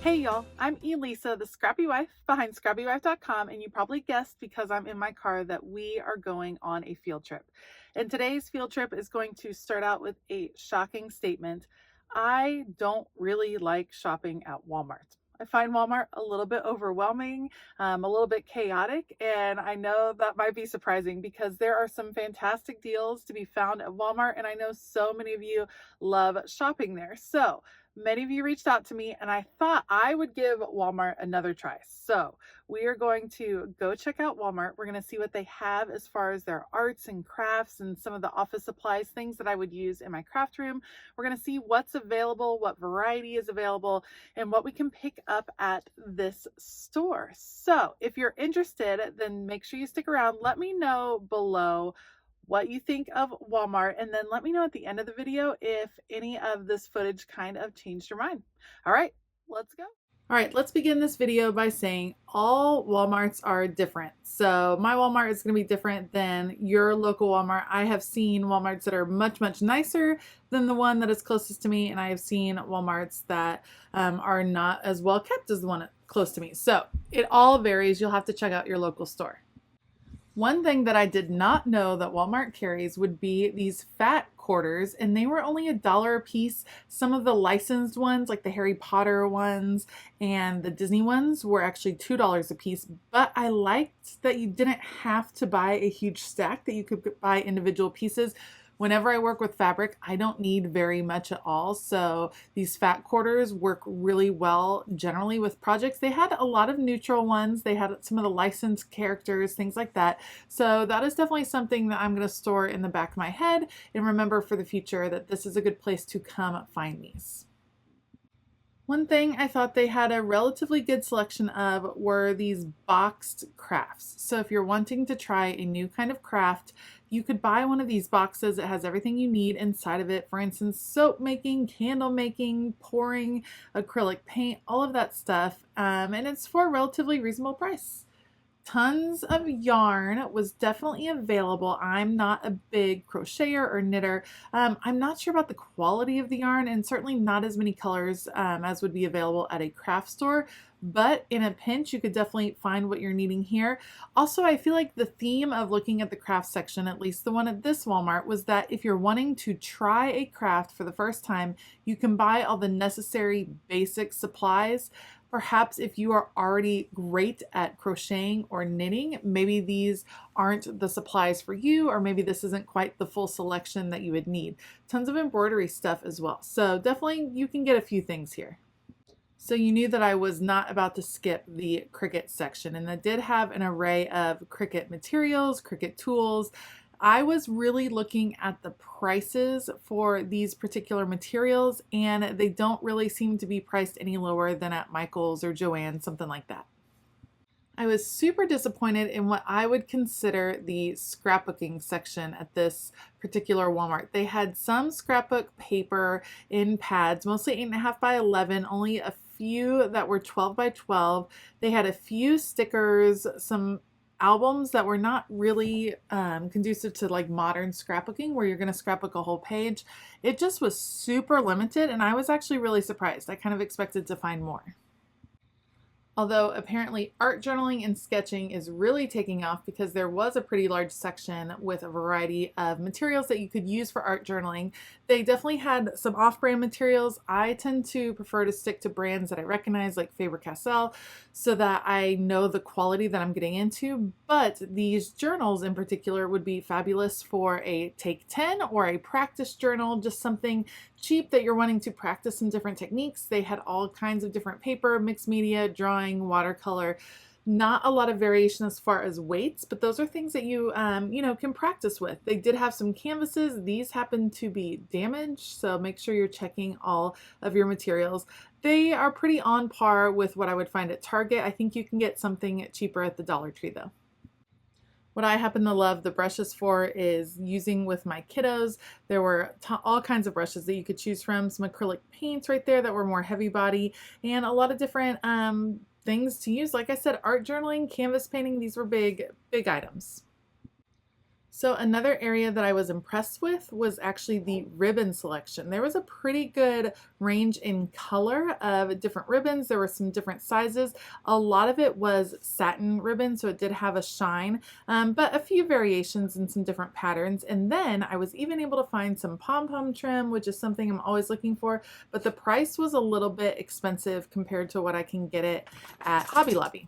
Hey y'all, I'm Elisa, the Scrappy Wife behind ScrappyWife.com, and you probably guessed because I'm in my car that we are going on a field trip. And today's field trip is going to start out with a shocking statement. I don't really like shopping at Walmart. I find Walmart a little bit overwhelming, a little bit chaotic, and I know that might be surprising because there are some fantastic deals to be found at Walmart, and I know so many of you love shopping there. So many of you reached out to me and I thought I would give Walmart another try. So we are going to go check out Walmart. We're going to see what they have as far as their arts and crafts and some of the office supplies, things that I would use in my craft room. We're going to see what's available, what variety is available, and what we can pick up at this store. So if you're interested, then make sure you stick around. Let me know below what you think of Walmart, and then let me know at the end of the video if any of this footage kind of changed your mind. All right, let's go. All right, let's begin this video by saying all Walmarts are different. So my Walmart is going to be different than your local Walmart. I have seen Walmarts that are much, much nicer than the one that is closest to me, and I have seen Walmarts that are not as well kept as the one close to me. So it all varies. You'll have to check out your local store. One thing that I did not know that Walmart carries would be these fat quarters, and they were only $1 a piece. Some of the licensed ones, like the Harry Potter ones and the Disney ones, were actually $2 a piece, but I liked that you didn't have to buy a huge stack, that you could buy individual pieces. Whenever I work with fabric, I don't need very much at all, so these fat quarters work really well generally with projects. They had a lot of neutral ones. They had some of the licensed characters, things like that. So that is definitely something that I'm going to store in the back of my head and remember for the future that this is a good place to come find these. One thing I thought they had a relatively good selection of were these boxed crafts. So if you're wanting to try a new kind of craft, you could buy one of these boxes. It has everything you need inside of it. For instance, soap making, candle making, pouring, acrylic paint, all of that stuff. And it's for a relatively reasonable price. Tons of yarn was definitely available. I'm not a big crocheter or knitter. I'm not sure about the quality of the yarn, and certainly not as many colors as would be available at a craft store, but in a pinch you could definitely find what you're needing here. Also, I feel like the theme of looking at the craft section, at least the one at this Walmart, was that if you're wanting to try a craft for the first time, you can buy all the necessary basic supplies. Perhaps if you are already great at crocheting or knitting, maybe these aren't the supplies for you, or maybe this isn't quite the full selection that you would need. Tons of embroidery stuff as well. So definitely you can get a few things here. So you knew that I was not about to skip the Cricut section, and I did have an array of Cricut materials, Cricut tools. I was really looking at the prices for these particular materials, and they don't really seem to be priced any lower than at Michael's or Joann's, something like that. I was super disappointed in what I would consider the scrapbooking section at this particular Walmart. They had some scrapbook paper in pads, mostly 8.5 by 11, only a few that were 12 by 12. They had a few stickers, some albums that were not really conducive to like modern scrapbooking where you're going to scrapbook a whole page. It just was super limited, and I was actually really surprised. I kind of expected to find more. Although apparently art journaling and sketching is really taking off because there was a pretty large section with a variety of materials that you could use for art journaling. They definitely had some off-brand materials. I tend to prefer to stick to brands that I recognize, like Faber-Castell, so that I know the quality that I'm getting into. But these journals in particular would be fabulous for a Take 10 or a practice journal, just something cheap that you're wanting to practice some different techniques. They had all kinds of different paper, mixed media, drawing, watercolor. Not a lot of variation as far as weights, but those are things that you can practice with. They did have some canvases. These happen to be damaged, so make sure you're checking all of your materials. They are pretty on par with what I would find at Target. I think you can get something cheaper at the Dollar Tree though. What I happen to love the brushes for is using with my kiddos. There were all kinds of brushes that you could choose from, some acrylic paints right there that were more heavy body, and a lot of different things to use. Like I said, art journaling, canvas painting, these were big items. So another area that I was impressed with was actually the ribbon selection. There was a pretty good range in color of different ribbons. There were some different sizes. A lot of it was satin ribbon, so it did have a shine, but a few variations and some different patterns. And then I was even able to find some pom-pom trim, which is something I'm always looking for, but the price was a little bit expensive compared to what I can get it at Hobby Lobby.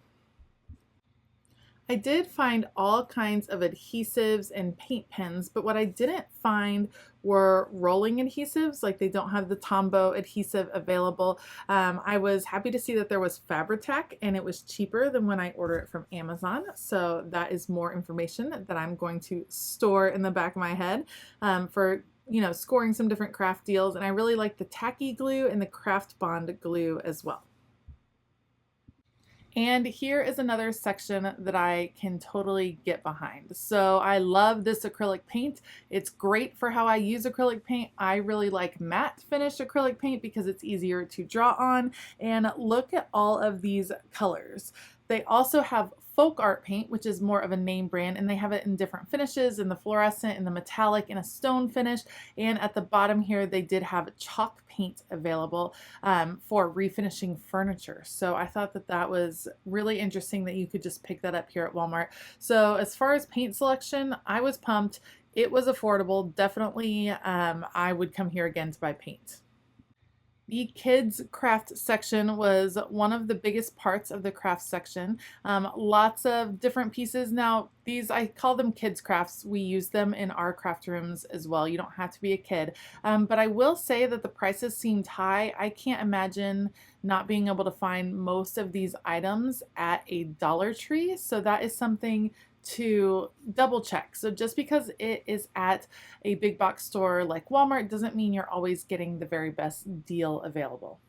I did find all kinds of adhesives and paint pens, but what I didn't find were rolling adhesives. Like, they don't have the Tombow adhesive available. I was happy to see that there was Fabri-Tac and it was cheaper than when I order it from Amazon. So that is more information that I'm going to store in the back of my head for scoring some different craft deals. And I really like the tacky glue and the craft bond glue as well. And here is another section that I can totally get behind. So I love this acrylic paint. It's great for how I use acrylic paint. I really like matte finish acrylic paint because it's easier to draw on. And look at all of these colors. They also have folk art paint, which is more of a name brand, and they have it in different finishes, in the fluorescent, in the metallic, in a stone finish, and at the bottom here they did have chalk paint available for refinishing furniture. So I thought that that was really interesting that you could just pick that up here at Walmart. So as far as paint selection, I was pumped. It was affordable. Definitely I would come here again to buy paint. The kids craft section was one of the biggest parts of the craft section. Lots of different pieces. Now, these, I call them kids crafts. We use them in our craft rooms as well. You don't have to be a kid. But I will say that the prices seemed high. I can't imagine not being able to find most of these items at a Dollar Tree. So that is something to double check. So just because it is at a big box store like Walmart doesn't mean you're always getting the very best deal available.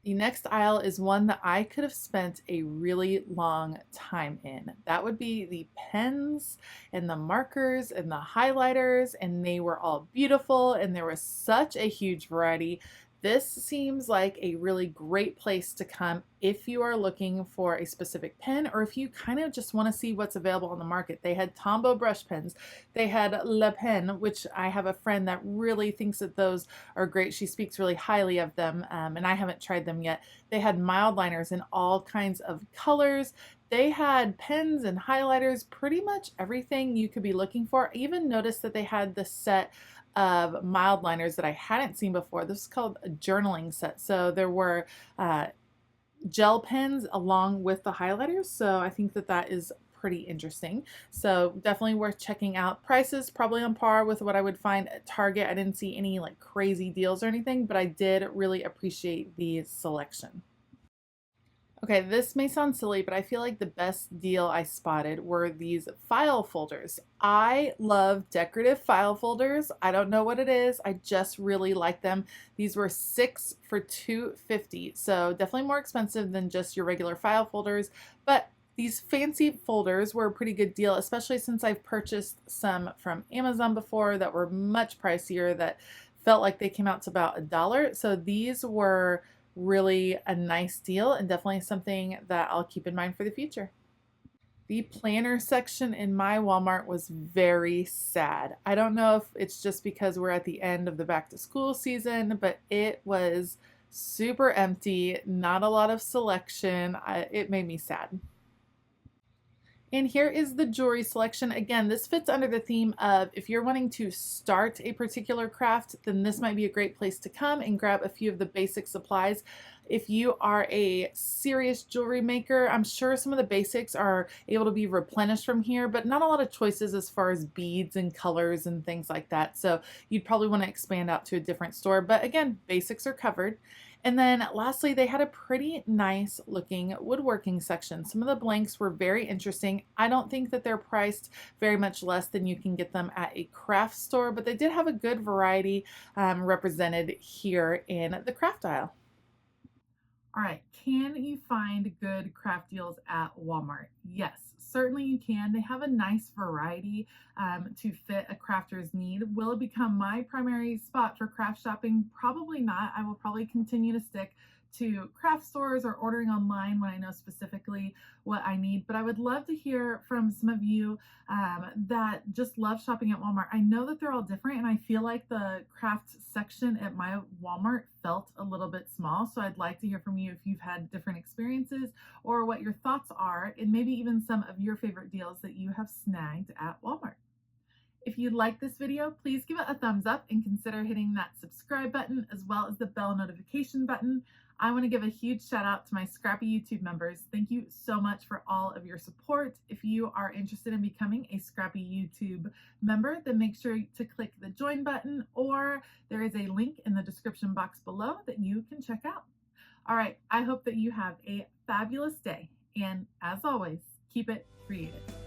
The next aisle is one that I could have spent a really long time in. That would be the pens and the markers and the highlighters, and they were all beautiful and there was such a huge variety. This seems like a really great place to come if you are looking for a specific pen or if you kind of just want to see what's available on the market. They had Tombow brush pens. They had Le Pen, which I have a friend that really thinks that those are great. She speaks really highly of them, and I haven't tried them yet. They had mild liners in all kinds of colors. They had pens and highlighters, pretty much everything you could be looking for. I even noticed that they had the set of mild liners that I hadn't seen before. This is called a journaling set. So there were gel pens along with the highlighters. So I think that that is pretty interesting. So definitely worth checking out. Prices probably on par with what I would find at Target. I didn't see any like crazy deals or anything, but I did really appreciate the selection. Okay, this may sound silly, but I feel like the best deal I spotted were these file folders. I love decorative file folders. I don't know what it is. I just really like them. These were 6 for $2.50, so definitely more expensive than just your regular file folders, but these fancy folders were a pretty good deal, especially since I've purchased some from Amazon before that were much pricier that felt like they came out to about $1. So these were really a nice deal and definitely something that I'll keep in mind for the future. The planner section in my Walmart was very sad. I don't know if it's just because we're at the end of the back to school season, but it was super empty, not a lot of selection. It made me sad. And here is the jewelry selection. Again, this fits under the theme of if you're wanting to start a particular craft, then this might be a great place to come and grab a few of the basic supplies. If you are a serious jewelry maker, I'm sure some of the basics are able to be replenished from here, but not a lot of choices as far as beads and colors and things like that. So you'd probably want to expand out to a different store. But again, basics are covered. And then lastly, they had a pretty nice looking woodworking section. Some of the blanks were very interesting. I don't think that they're priced very much less than you can get them at a craft store, but they did have a good variety represented here in the craft aisle. All right, can you find good craft deals at Walmart? Yes, certainly you can. They have a nice variety to fit a crafter's need. Will it become my primary spot for craft shopping? Probably not. I will probably continue to stick to craft stores or ordering online when I know specifically what I need. But I would love to hear from some of you that just love shopping at Walmart. I know that they're all different, and I feel like the craft section at my Walmart felt a little bit small. So I'd like to hear from you if you've had different experiences or what your thoughts are, and maybe even some of your favorite deals that you have snagged at Walmart. If you like this video, please give it a thumbs up and consider hitting that subscribe button as well as the bell notification button. I want to give a huge shout out to my Scrappy YouTube members. Thank you so much for all of your support. If you are interested in becoming a Scrappy YouTube member, then make sure to click the join button, or there is a link in the description box below that you can check out. All right, I hope that you have a fabulous day, and as always, keep it creative.